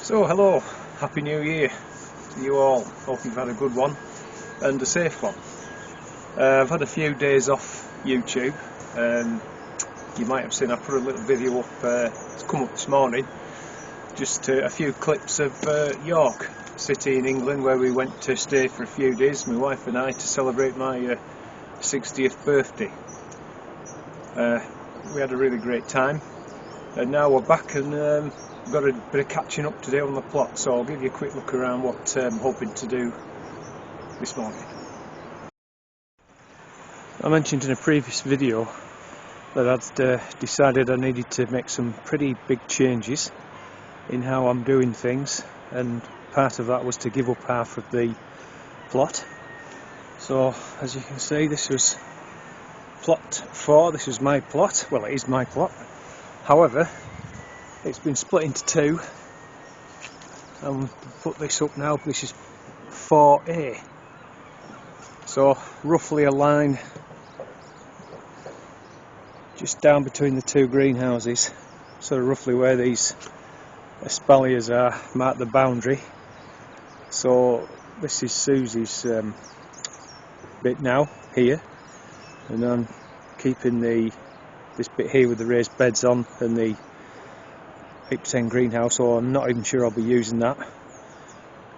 So hello, Happy New Year to you all. Hope you've had a good one and a safe one. I've had a few days off YouTube. You might have seen I put a little video up, it's come up this morning, just a few clips of York, city in England where we went to stay for a few days, my wife and I, to celebrate my 60th birthday. We had a really great time, and now we're back and we've got a bit of catching up to do on the plot, so I'll give you a quick look around what I'm hoping to do this morning. I mentioned in a previous video that I'd decided I needed to make some pretty big changes in how I'm doing things, and part of that was to give up half of the plot. So as you can see, this was plot 4, this was my plot, well it is my plot, however it's been split into two, and we'll put this up now. This is 4A, so roughly a line just down between the two greenhouses, so roughly where these espaliers are, mark the boundary. So this is Susie's bit now here, and I'm keeping this bit here with the raised beds on and the 8% greenhouse, so I'm not even sure I'll be using that.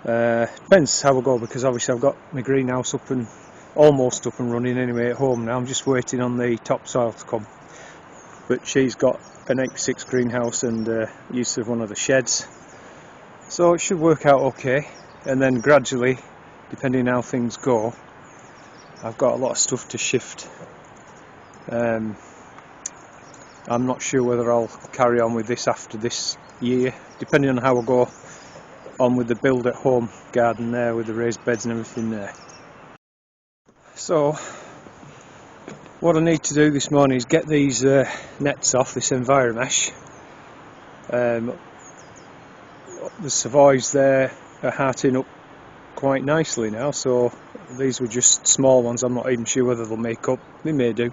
Depends how I go, because obviously I've got my greenhouse up and almost up and running anyway at home now. I'm just waiting on the topsoil to come, but she's got an 8x6 greenhouse and use of one of the sheds, so it should work out okay. And then gradually, depending how things go, I've got a lot of stuff to shift. I'm not sure whether I'll carry on with this after this year, depending on how I go on with the build at home garden there with the raised beds and everything there. So what I need to do this morning is get these nets off, this Enviromesh. The Savoys there are hearting up quite nicely now, so these were just small ones. I'm not even sure whether they'll make up, they may do.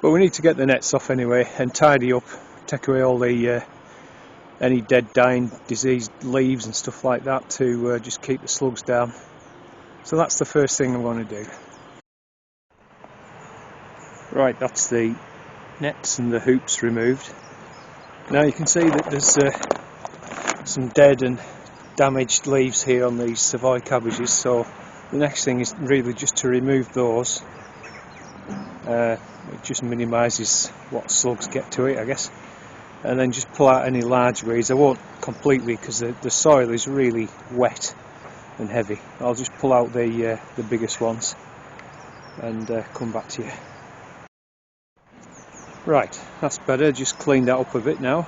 But we need to get the nets off anyway and tidy up, take away all the any dead, dying, diseased leaves and stuff like that to just keep the slugs down. So that's the first thing I'm going to do. Right, that's the nets and the hoops removed. Now you can see that there's some dead and damaged leaves here on these Savoy Cabbages, so the next thing is really just to remove those. It just minimises what slugs get to it, I guess, and then just pull out any large weeds. I won't completely, because the soil is really wet and heavy. I'll just pull out the biggest ones and come back to you. Right, that's better, just cleaned that up a bit now.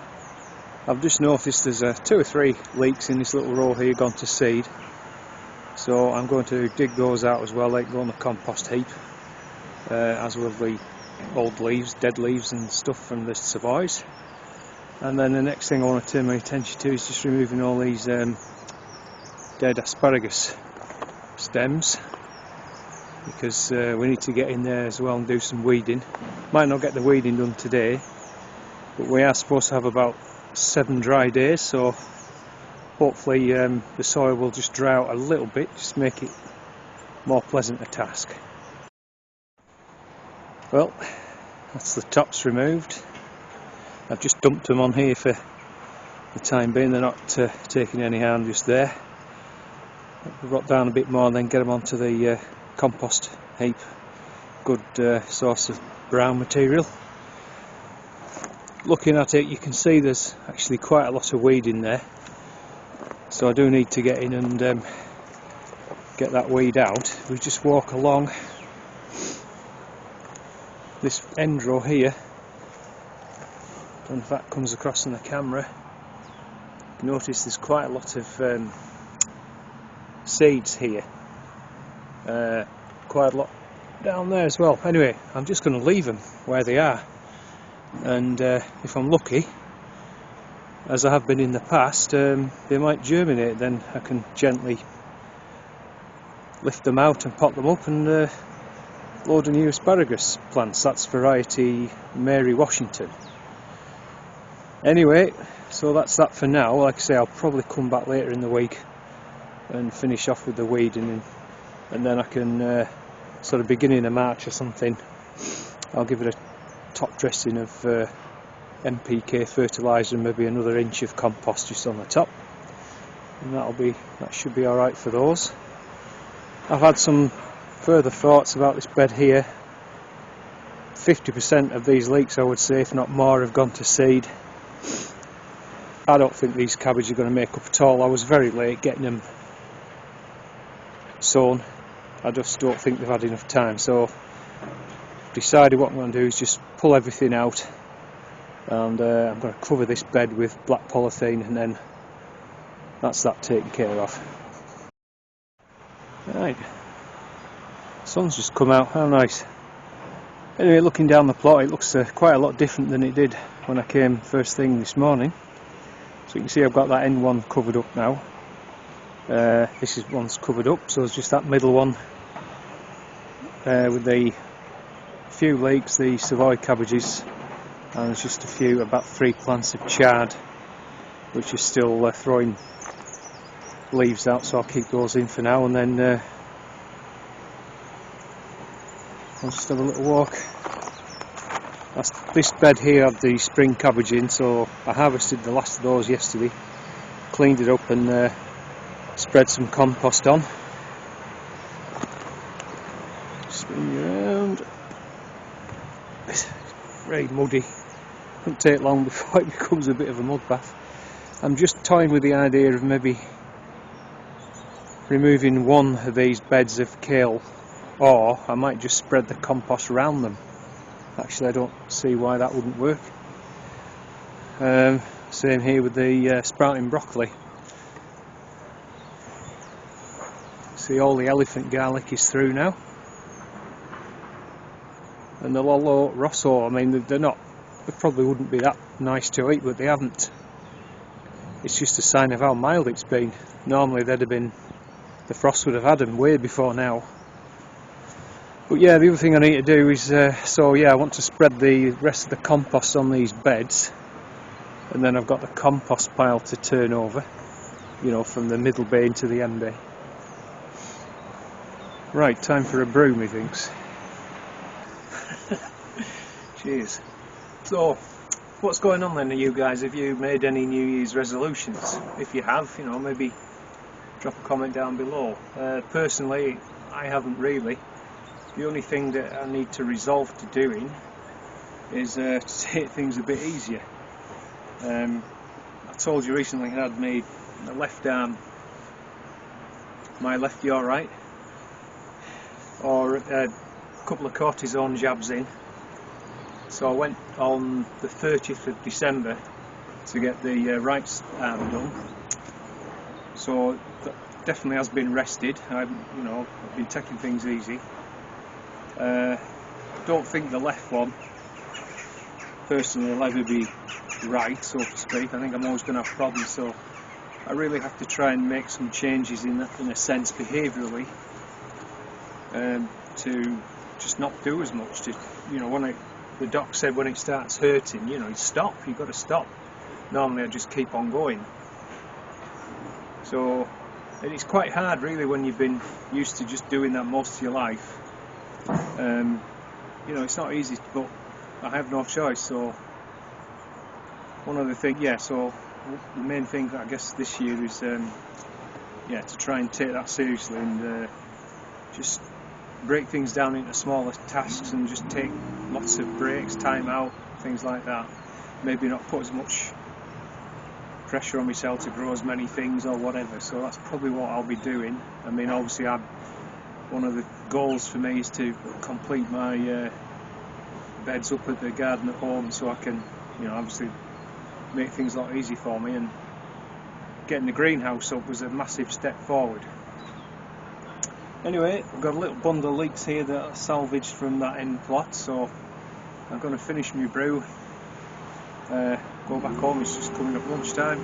I've just noticed there's 2 or 3 leeks in this little row here gone to seed, so I'm going to dig those out as well. They go on the compost heap, as will the old leaves, dead leaves and stuff from the Savoys. And then the next thing I want to turn my attention to is just removing all these dead asparagus stems, because we need to get in there as well and do some weeding. Might not get the weeding done today, but we are supposed to have about 7 dry days, so hopefully the soil will just dry out a little bit, just make it more pleasant a task. Well, that's the tops removed. I've just dumped them on here for the time being. They're not taking any harm just there. We've got down a bit more and then get them onto the compost heap. Good source of brown material. Looking at it, you can see there's actually quite a lot of weed in there, so I do need to get in and get that weed out. We just walk along this end row here, and if that comes across in the camera, notice there's quite a lot of seeds here, quite a lot down there as well. Anyway, I'm just going to leave them where they are, and if I'm lucky, as I have been in the past, they might germinate. Then I can gently lift them out and pot them up and load of new asparagus plants. That's variety Mary Washington. Anyway, so that's that for now. Like I say, I'll probably come back later in the week and finish off with the weeding, and then I can sort of beginning of March or something, I'll give it a top dressing of NPK fertiliser and maybe another inch of compost just on the top, and that should be alright for those. I've had some further thoughts about this bed here. 50% of these leeks, I would say, if not more, have gone to seed. I don't think these cabbages are going to make up at all. I was very late getting them sown. I just don't think they've had enough time, so decided what I'm going to do is just pull everything out, and I'm going to cover this bed with black polythene, and then that's that taken care of. Right, sun's just come out, how nice. Anyway, looking down the plot, it looks quite a lot different than it did when I came first thing this morning. So you can see I've got that end one covered up now. This one's covered up, so it's just that middle one with the few leeks, the Savoy cabbages, and there's just about 3 plants of chard which are still throwing leaves out, so I'll keep those in for now, and then I'll just have a little walk. This bed here had the spring cabbage in, so I harvested the last of those yesterday, cleaned it up and spread some compost on. Spin you around. It's very muddy. It won't take long before it becomes a bit of a mud bath. I'm just toying with the idea of maybe removing one of these beds of kale, or I might just spread the compost around them. Actually, I don't see why that wouldn't work. Same here with the sprouting broccoli. See, all the elephant garlic is through now, and the Lolo Rosso, I mean, they probably wouldn't be that nice to eat, but they haven't. It's just a sign of how mild it's been. Normally the frost would have had them way before now. But yeah, the other thing I need to do is, I want to spread the rest of the compost on these beds, and then I've got the compost pile to turn over, you know, from the middle bay into the end bay. Right, time for a brew, methinks. Cheers. So, what's going on then, you guys? Have you made any New Year's resolutions? If you have, you know, maybe drop a comment down below. Personally, I haven't really. The only thing that I need to resolve to doing is to take things a bit easier. I told you recently I had my left arm, my lefty alright, or a couple of cortisone jabs in. So I went on the 30th of December to get the right arm done. So that definitely has been rested. I've been taking things easy. Don't think the left one personally will ever be right, so to speak. I think I'm always going to have problems, so I really have to try and make some changes in a sense behaviourally, to just not do as much. The doc said when it starts hurting, stop. You've got to stop. Normally I just keep on going. So it's quite hard really when you've been used to just doing that most of your life. It's not easy, but I have no choice. So one other thing, so the main thing I guess this year is to try and take that seriously and just break things down into smaller tasks and just take lots of breaks, time out, things like that. Maybe not put as much pressure on myself to grow as many things or whatever. So that's probably what I'll be doing. I mean, obviously one of the goals for me is to complete my beds up at the garden at home, so I can, obviously make things a lot easier for me, and getting the greenhouse up was a massive step forward. Anyway, I've got a little bundle of leeks here that I salvaged from that end plot, so I'm going to finish my brew, go back home. It's just coming up lunchtime.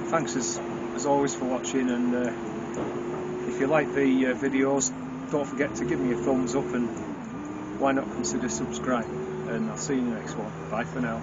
Thanks as always for watching, and if you like the videos, don't forget to give me a thumbs up, and why not consider subscribing, and I'll see you in the next one. Bye for now.